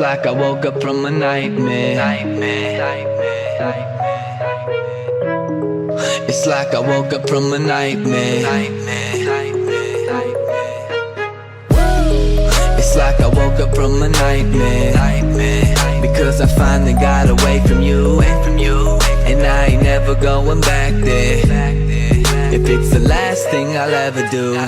like I woke up from a nightmare. It's like I woke up from a nightmare. It's like I woke up from a nightmare. Because I finally got away from you, and I ain't never going back there. If it's the last thing I'll ever do.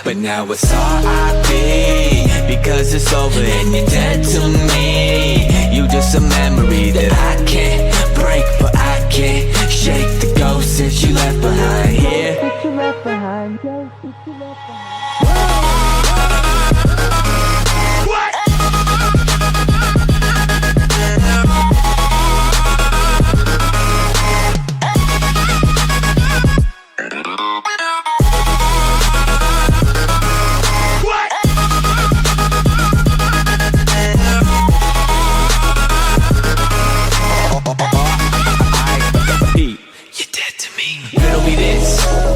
But now it's R.I.P. because it's over and you're dead to me. You just a memory that I can't break, but I can't shake the ghost since you left behind here.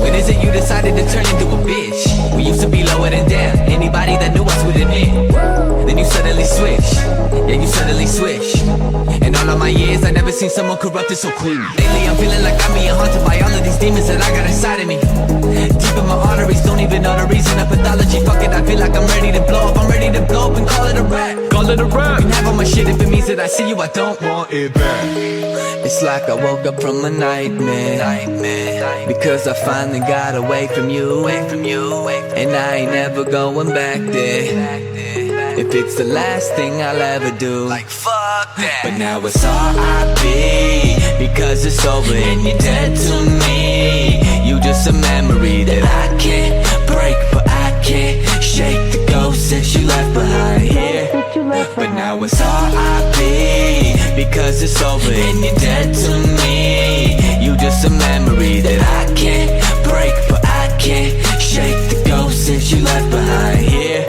When is it you decided to turn into a bitch? We used to be lower than down, anybody that knew us would admit. Then you suddenly switch, yeah you suddenly switch. And all of my years I never seen someone corrupted so quick. Lately I'm feeling like I'm being haunted by all of these demons that I got inside of me. Deep in my arteries, don't even know the reason of pathology. Fuck it, I feel like I'm ready to blow up. I'm ready to blow up and call it a rap. Call it a rap. You can have all my shit if it means that I see you, I don't want it back. It's like I woke up from a nightmare. Because I finally got away from you, and I ain't never going back there. If it's the last thing I'll ever do, like fuck that. But now it's R.I.P. because it's over and you're dead to me. You just a memory that I can't break, but I can't shake the ghost since you left behind here. But now it's R.I.P. because it's over and you're dead to me. You just a memory that I can't break, but I can't shake the ghost since you left behind here.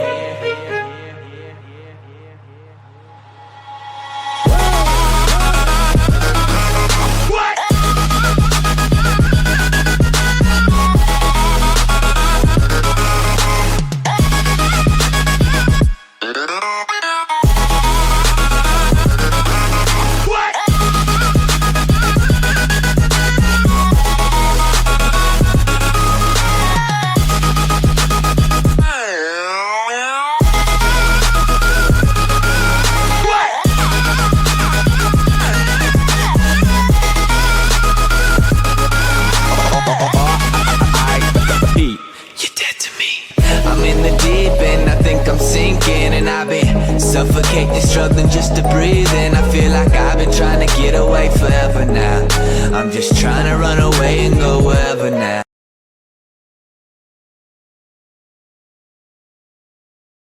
I'm in the deep end, I think I'm sinking, and I've been suffocating, struggling just to breathe. And I feel like I've been trying to get away forever now. I'm just trying to run away and go wherever now.